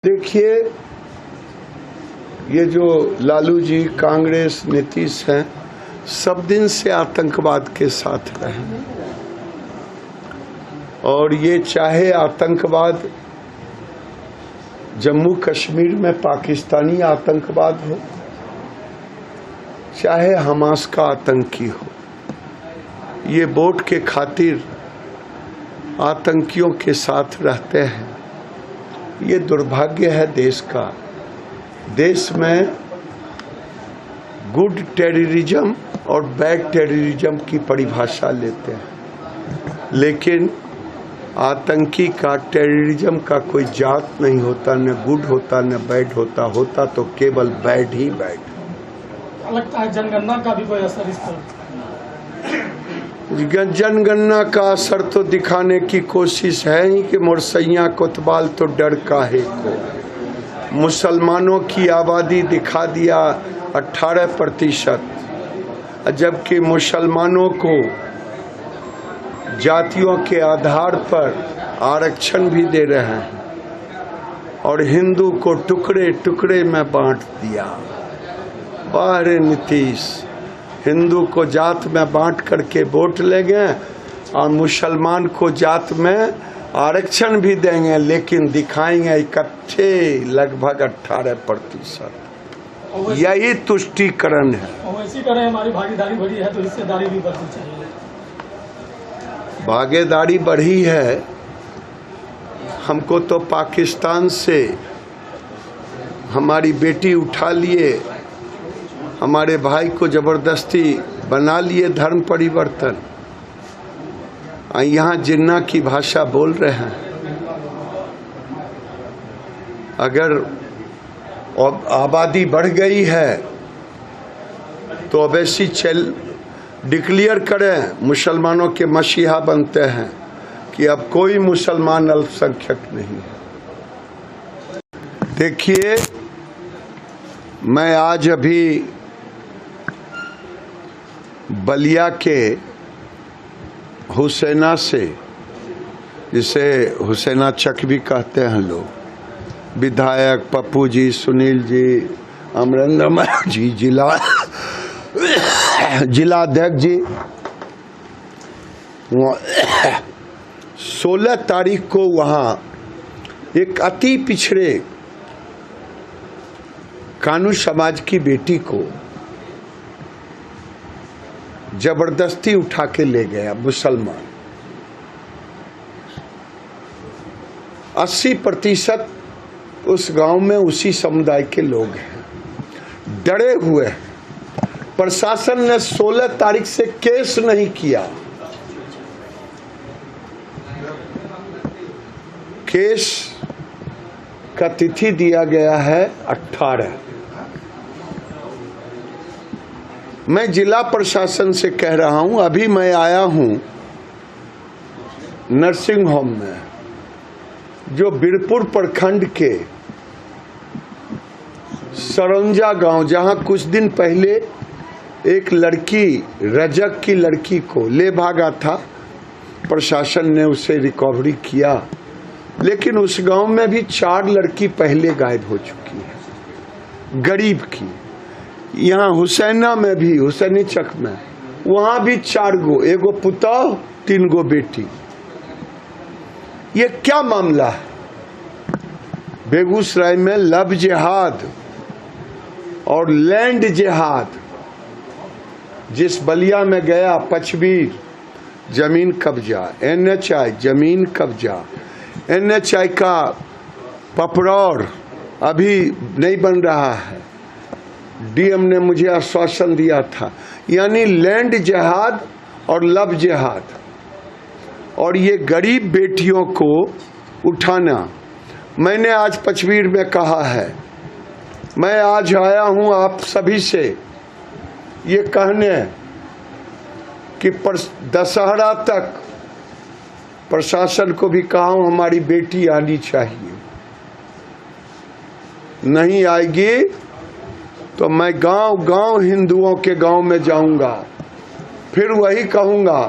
देखिए, ये जो लालू जी, कांग्रेस, नीतीश हैं, सब दिन से आतंकवाद के साथ रहे और ये चाहे आतंकवाद जम्मू कश्मीर में पाकिस्तानी आतंकवाद हो, चाहे हमास का आतंकी हो, ये वोट के खातिर आतंकियों के साथ रहते हैं। ये दुर्भाग्य है देश का। देश में गुड टेररिज्म और बैड टेररिज्म की परिभाषा लेते हैं, लेकिन आतंकी का, टेररिज्म का कोई जात नहीं होता, न गुड होता न बैड होता, होता तो केवल बैड ही बैड। लगता है जनगणना का भी कोई असर इस पर? जनगणना का असर तो दिखाने की कोशिश है ही कि मुरसैया कोतवाल तो डर काहे को। मुसलमानों की आबादी दिखा दिया 18%, जबकि मुसलमानों को जातियों के आधार पर आरक्षण भी दे रहे हैं और हिंदू को टुकड़े टुकड़े में बांट दिया। बाहर नीतीश, हिंदू को जात में बांट करके वोट लेंगे और मुसलमान को जात में आरक्षण भी देंगे, लेकिन दिखाएंगे इकट्ठे लगभग 18%। यही तुष्टीकरण है। वैसी करें, हमारी भागीदारी बढ़ी है तो हिस्सेदारी भी बढ़नी चाहिए। भागीदारी बढ़ी है। हमको तो पाकिस्तान से हमारी बेटी उठा लिए, हमारे भाई को जबरदस्ती बना लिए धर्म परिवर्तन। यहाँ जिन्ना की भाषा बोल रहे हैं। अगर आबादी बढ़ गई है तो अवैसी डिक्लेयर करें, मुसलमानों के मसीहा बनते हैं कि अब कोई मुसलमान अल्पसंख्यक नहीं है। देखिए, मैं आज अभी बलिया के हुसैना से, जिसे हुसैना चक भी कहते हैं लोग, विधायक पप्पू जी, सुनील जी, अमरेंद्र जी, जिलाध्यक्ष जी, 16 तारीख को वहाँ एक अति पिछड़े कानू समाज की बेटी को जबरदस्ती उठा के ले गया मुसलमान। 80% उस गांव में उसी समुदाय के लोग हैं, डरे हुए हैं। प्रशासन ने 16 तारीख से केस नहीं किया। केस का तिथि दिया गया है 18। मैं जिला प्रशासन से कह रहा हूं, अभी मैं आया हूं नर्सिंग होम में, जो बीरपुर प्रखंड के सरौंजा गांव, जहां कुछ दिन पहले एक लड़की, रजक की लड़की को ले भागा था। प्रशासन ने उसे रिकवरी किया, लेकिन उस गांव में भी 4 लड़की पहले गायब हो चुकी है, गरीब की। यहाँ हुसैना में भी, हुसैनी चक में, वहां भी 4 गो, एगो पुतौह, 3 गो बेटी। ये क्या मामला है? बेगूसराय में लव जिहाद और लैंड जिहाद, जिस बलिया में गया पचबीर, जमीन कब्जा, NHI जमीन कब्जा, NHI का पपरौर अभी नहीं बन रहा है, DM ने मुझे आश्वासन दिया था। यानी लैंड जिहाद और लव जिहाद, और ये गरीब बेटियों को उठाना। मैंने आज पचबीर में कहा है, मैं आज आया हूं आप सभी से ये कहने कि दशहरा तक प्रशासन को भी कहा हूं हमारी बेटी आनी चाहिए। नहीं आएगी तो मैं गांव गांव हिंदुओं के गांव में जाऊंगा, फिर वही कहूंगा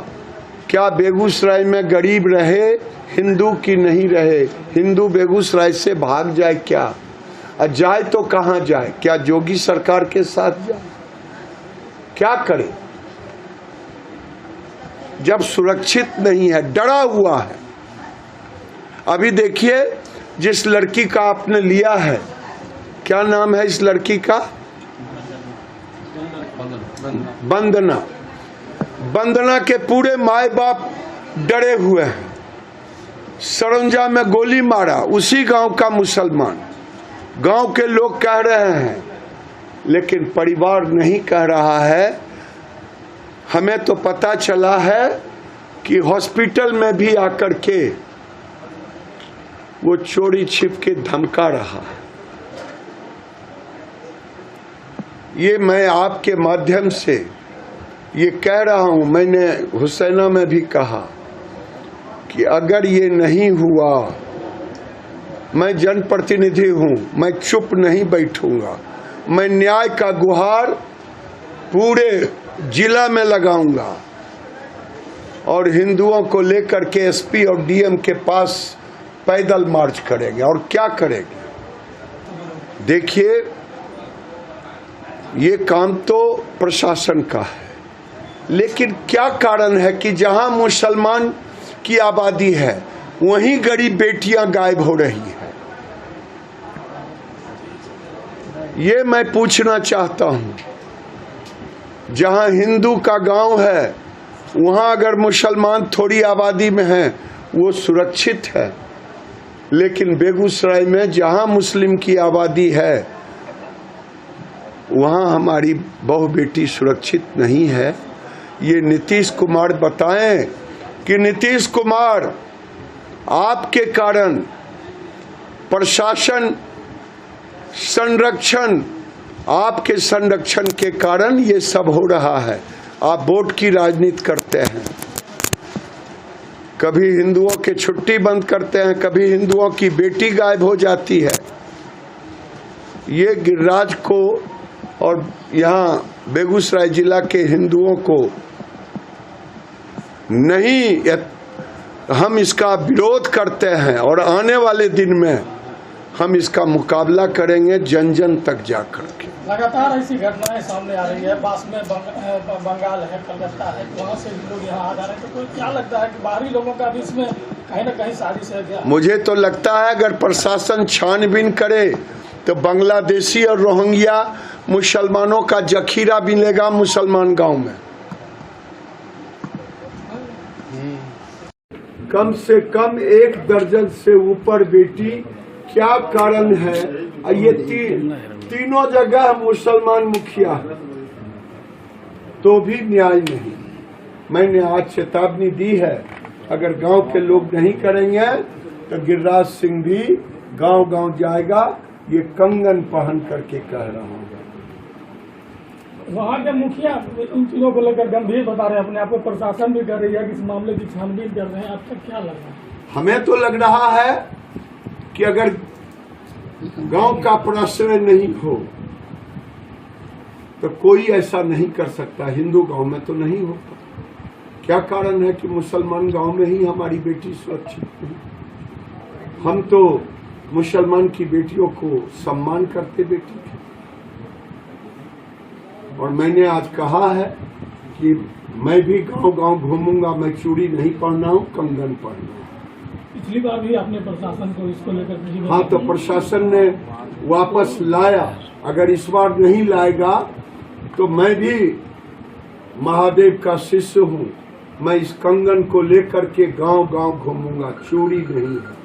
क्या बेगूसराय में गरीब रहे हिंदू की नहीं रहे? हिंदू बेगूसराय से भाग जाए क्या? और जाए तो कहाँ जाए? क्या जोगी सरकार के साथ जाए? क्या करे जब सुरक्षित नहीं है, डरा हुआ है? अभी देखिए जिस लड़की का आपने लिया है, क्या नाम है इस लड़की का? वंदना। वंदना के पूरे माए बाप डरे हुए हैं। सरंजा में गोली मारा उसी गांव का मुसलमान। गांव के लोग कह रहे हैं, लेकिन परिवार नहीं कह रहा है। हमें तो पता चला है कि हॉस्पिटल में भी आकर के वो चोरी छिप के धमका रहा है। ये मैं आपके माध्यम से ये कह रहा हूं, मैंने हुसैना में भी कहा कि अगर ये नहीं हुआ, मैं जनप्रतिनिधि हूं, मैं चुप नहीं बैठूंगा। मैं न्याय का गुहार पूरे जिला में लगाऊंगा और हिंदुओं को लेकर के एसपी और डीएम के पास पैदल मार्च करेंगे। और क्या करेंगे? देखिए, ये काम तो प्रशासन का है, लेकिन क्या कारण है कि जहां मुसलमान की आबादी है वहीं गरीब बेटियां गायब हो रही है? ये मैं पूछना चाहता हूं। जहां हिंदू का गांव है वहां अगर मुसलमान थोड़ी आबादी में है वो सुरक्षित है, लेकिन बेगूसराय में जहां मुस्लिम की आबादी है वहां हमारी बहू बेटी सुरक्षित नहीं है। ये नीतीश कुमार बताएं कि नीतीश कुमार आपके कारण प्रशासन संरक्षण, आपके संरक्षण के कारण ये सब हो रहा है। आप वोट की राजनीति करते हैं, कभी हिंदुओं के छुट्टी बंद करते हैं, कभी हिंदुओं की बेटी गायब हो जाती है। ये गिरिराज को और यहाँ बेगूसराय जिला के हिंदुओं को नहीं, हम इसका विरोध करते हैं और आने वाले दिन में हम इसका मुकाबला करेंगे जन जन तक जाकर के। लगातार ऐसी घटनाएं सामने आ रही है। पास में बंगाल है, कलकत्ता है, वहाँ से भी लोग यहाँ आ जा रहे हैं। तो क्या लगता है कि बाहरी लोगों का भी इसमें कहीं ना कहीं साजिश है क्या? मुझे तो लगता है अगर प्रशासन छानबीन करे तो बांग्लादेशी और रोहिंग्या मुसलमानों का जखीरा मिलेगा मुसलमान गांव में। कम से कम 1 दर्जन से ऊपर बेटी, क्या कारण है? ये तीनों जगह मुसलमान मुखिया है तो भी न्याय नहीं। मैंने आज चेतावनी दी है, अगर गांव के लोग नहीं करेंगे तो गिरिराज सिंह भी गांव गांव जाएगा। ये कंगन पहन करके कह रहा हूँ। वहाँ के मुखिया इन चीजों को लेकर गंभीर बता रहे हैं अपने आप को। प्रशासन भी कर रही है कि इस मामले की छानबीन कर रहे हैं। आपको क्या लग रहा है? हमें तो लग रहा है कि अगर गांव का प्रश्न नहीं हो तो कोई ऐसा नहीं कर सकता। हिंदू गांव में तो नहीं होता। क्या कारण है कि मुसलमान गांव में ही हमारी बेटी सुरक्षित नहीं? हम तो मुसलमान की बेटियों को सम्मान करते बेटी थे। और मैंने आज कहा है कि मैं भी गांव गांव घूमूंगा। मैं चूड़ी नहीं पहना हूं, कंगन पहना हूं। पिछली बार भी आपने प्रशासन को इसको लेकर, हाँ, तो प्रशासन ने वापस लाया। अगर इस बार नहीं लाएगा तो मैं भी महादेव का शिष्य हूँ। मैं इस कंगन को लेकर के गांव गांव घूमूंगा। चूड़ी नहीं है।